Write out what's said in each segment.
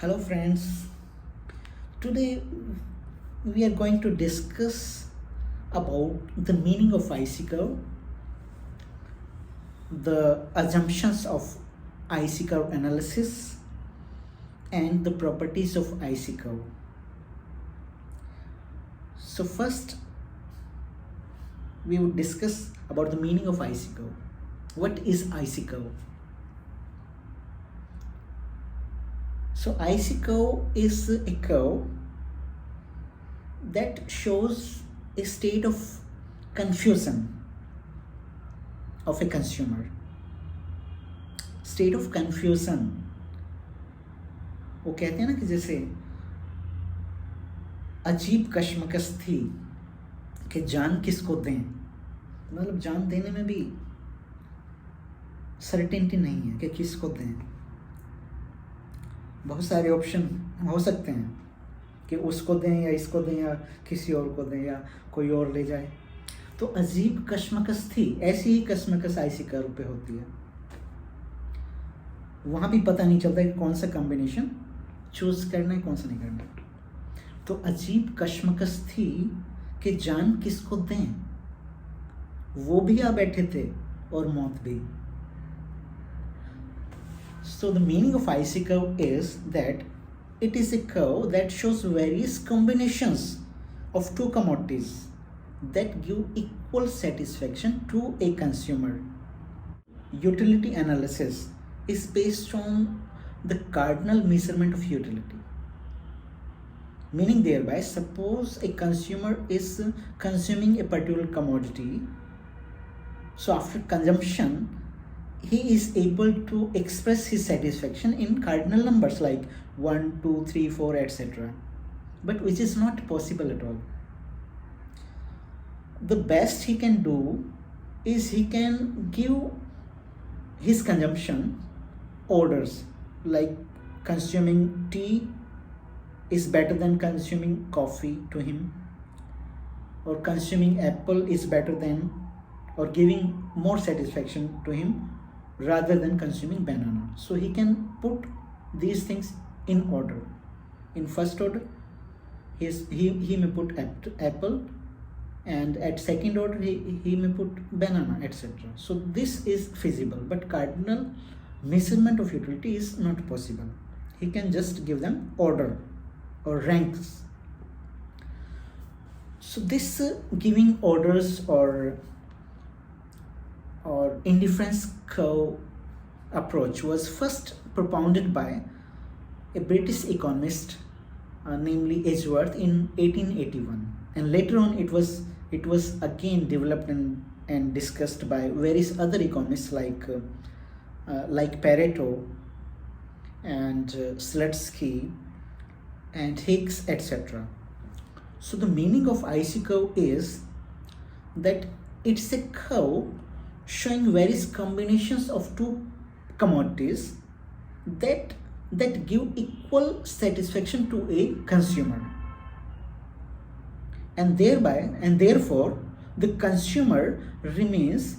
Hello friends, today we are going to discuss about the meaning of IC curve, the assumptions of IC curve analysis and the properties of IC curve. So first we would discuss about the meaning of IC curve. What is IC curve? So IC curve is a curve that shows a state of confusion of a consumer. State of confusion, वो कहते हैं ना कि जैसे अजीब कश्मकश थी कि जान किसको दें, मतलब जान देने में भी सर्टेनिटी नहीं है कि किसको दें। बहुत सारे ऑप्शन हो सकते हैं कि उसको दें या इसको दें या किसी और को दें या कोई और ले जाए। तो अजीब कश्मकश थी, ऐसी ही कश्मकश IC कर्व पे होती है। वहाँ भी पता नहीं चलता कि कौन सा कॉम्बिनेशन चूज करना है, कौन सा नहीं करना। तो अजीब कश्मकश थी कि जान किसको दें, वो भी आ बैठे थे और मौत भी। So the meaning of IC curve is that it is a curve that shows various combinations of two commodities that give equal satisfaction to a consumer. Utility analysis is based on the cardinal measurement of utility. Meaning thereby, suppose a consumer is consuming a particular commodity, so after consumption, he is able to express his satisfaction in cardinal numbers like 1, 2, 3, 4, etc. But which is not possible at all. The best he can do is he can give his consumption orders, like consuming tea is better than consuming coffee to him, or consuming apple is better than or giving more satisfaction to him rather than consuming banana. So he can put these things in order. In first order, he may put apple, and at second order he may put banana, etc. So this is feasible, but cardinal measurement of utility is not possible. He can just give them order or ranks. So this giving orders or indifference curve approach was first propounded by a British economist, namely Edgeworth, in 1881, and later on it was again developed and discussed by various other economists like Pareto and Slutsky and Hicks, etc. So the meaning of IC curve is that it's a curve showing various combinations of two commodities that give equal satisfaction to a consumer, and therefore the consumer remains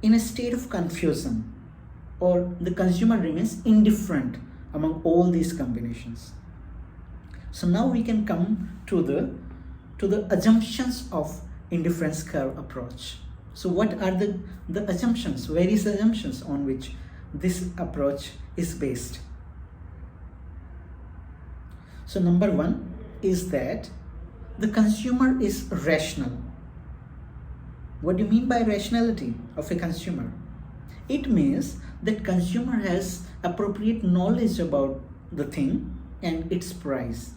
in a state of confusion, or the consumer remains indifferent among all these combinations. So now we can come to the assumptions of indifference curve approach. So what are the assumptions, various assumptions on which this approach is based? So number one is that the consumer is rational. What do you mean by rationality of a consumer? It means that consumer has appropriate knowledge about the thing and its price,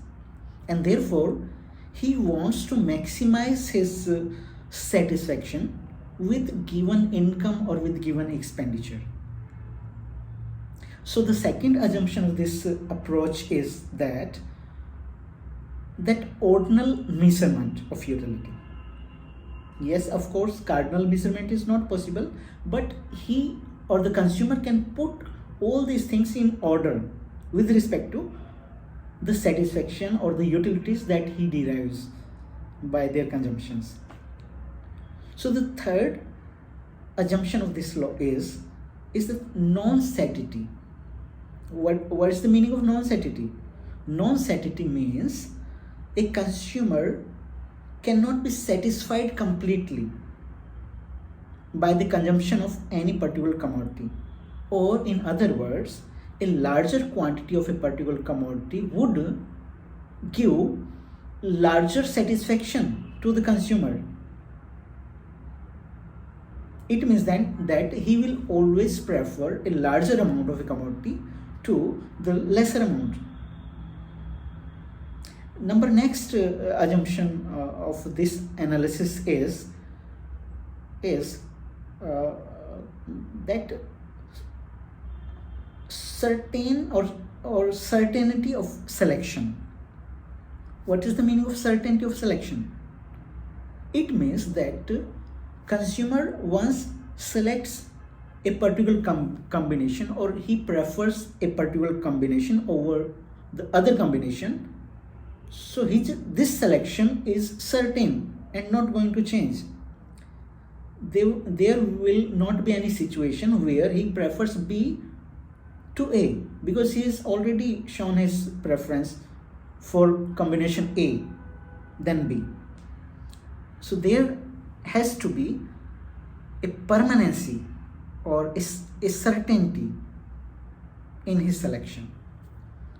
and therefore he wants to maximize his satisfaction with given income or with given expenditure. So the second assumption of this approach is that ordinal measurement of utility. Yes, of course, cardinal measurement is not possible, but he or the consumer can put all these things in order with respect to the satisfaction or the utilities that he derives by their consumptions. So the third assumption of this law is the non-satiety. What is the meaning of non-satiety? Non-satiety means a consumer cannot be satisfied completely by the consumption of any particular commodity, or in other words, a larger quantity of a particular commodity would give larger satisfaction to the consumer. It means that he will always prefer a larger amount of a commodity to the lesser amount. Next assumption of this analysis is that certain or certainty of selection. What is the meaning of certainty of selection? It means that consumer once selects a particular combination, or he prefers a particular combination over the other combination, so this selection is certain and not going to change. There will not be any situation where he prefers B to A, because he has already shown his preference for combination A than B. So there has to be a permanency or a certainty in his selection.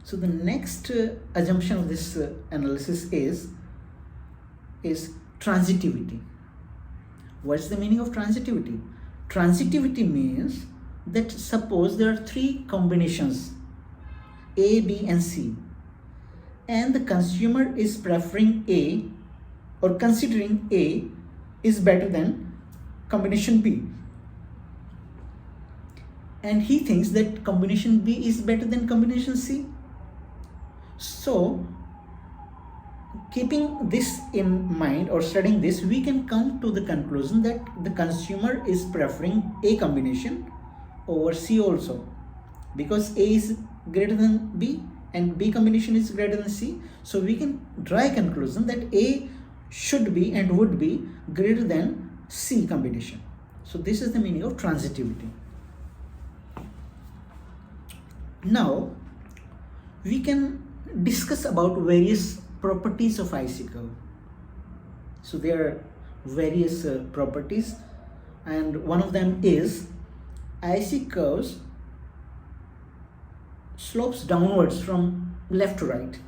So the next assumption of this analysis is transitivity. What is the meaning of transitivity? Transitivity means that suppose there are three combinations A, B and C, and the consumer is preferring A, or considering A is better than combination B, and he thinks that combination B is better than combination C. So keeping this in mind or studying this, we can come to the conclusion that the consumer is preferring A combination over C also, because A is greater than B and B combination is greater than C. So we can draw a conclusion that A should be and would be greater than C combination. So this is the meaning of transitivity. Now we can discuss about various properties of IC curve. So there are various properties, and one of them is IC curves slopes downwards from left to right.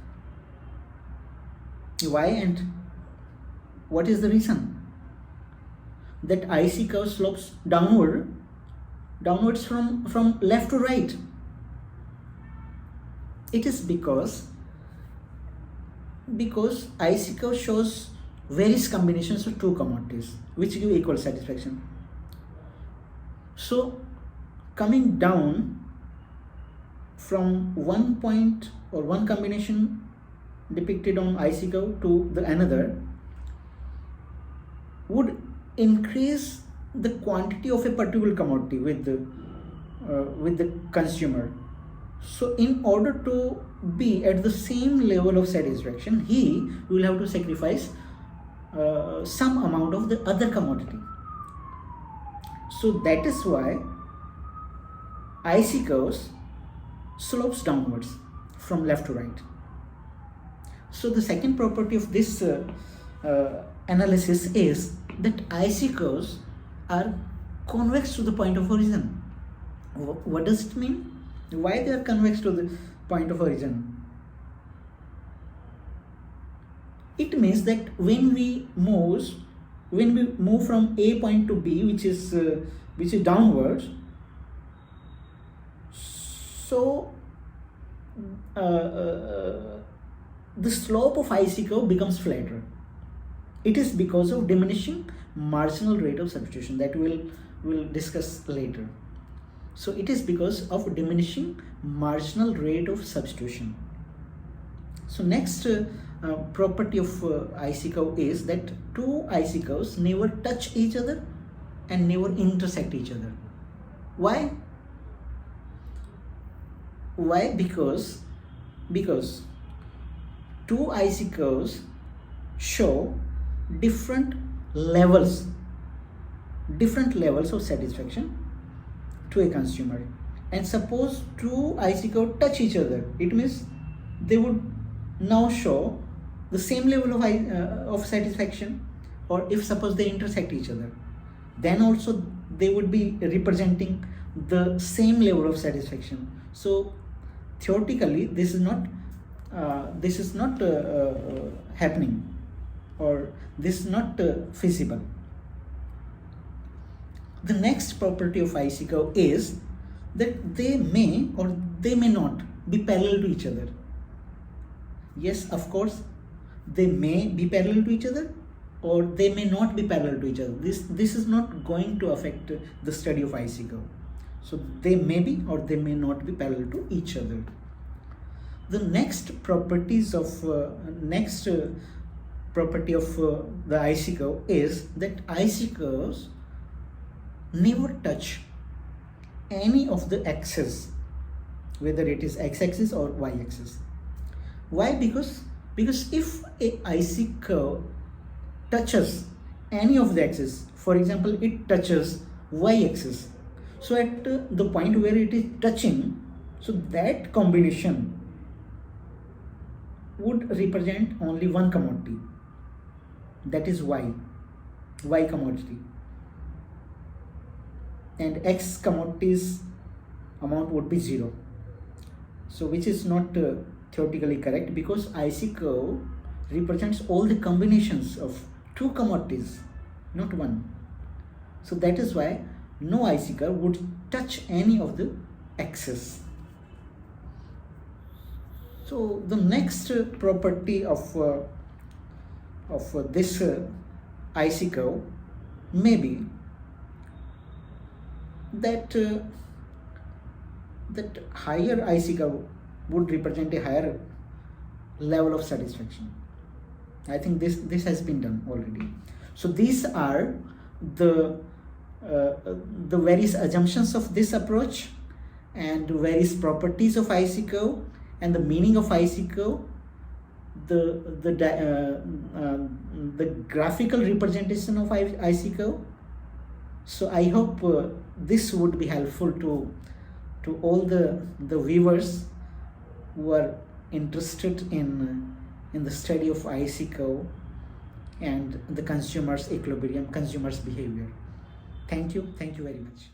Why and what is the reason that IC curve slopes downwards from left to right? It is because IC curve shows various combinations of two commodities which give equal satisfaction. So coming down from one point or one combination depicted on IC curve to the another would increase the quantity of a particular commodity with the consumer. So in order to be at the same level of satisfaction, he will have to sacrifice some amount of the other commodity. So that is why IC curves slopes downwards from left to right. So the second property of this analysis is that IC curves are convex to the point of origin. What does it mean? Why they are convex to the point of origin? It means that when we move from A point to B, which is downwards, so the slope of IC curve becomes flatter. It is because of diminishing marginal rate of substitution that we'll discuss later. So it is because of diminishing marginal rate of substitution. So next property of IC curve is that two IC curves never touch each other and never intersect each other. Why? Because two IC curves show different levels of satisfaction to a consumer. And suppose two IC curves touch each other, it means they would now show the same level of satisfaction, or if suppose they intersect each other, then also they would be representing the same level of satisfaction. So theoretically this is not happening, or this is not feasible. The next property of IC curve is that they may or they may not be parallel to each other. Yes, of course, they may be parallel to each other, or they may not be parallel to each other. This is not going to affect the study of IC curve. So they may be or they may not be parallel to each other. The next properties of property of the IC curve is that IC curves never touch any of the axes, whether it is x-axis or y-axis. Why? Because if a IC curve touches any of the axes, for example, it touches y-axis, so at the point where it is touching, so that combination would represent only one commodity, that is y commodity, and x commodities amount would be 0. So which is not theoretically correct, because IC curve represents all the combinations of two commodities, not one. So that is why no IC curve would touch any of the axes. So the next property of this IC curve may be that higher IC curve would represent a higher level of satisfaction. I think this has been done already. So these are the various assumptions of this approach, and various properties of IC curve, and the meaning of IC curve, the graphical representation of IC curve. So I hope this would be helpful to all the viewers who are interested in the study of IC curve and the consumer's equilibrium, consumer's behavior. Thank you very much.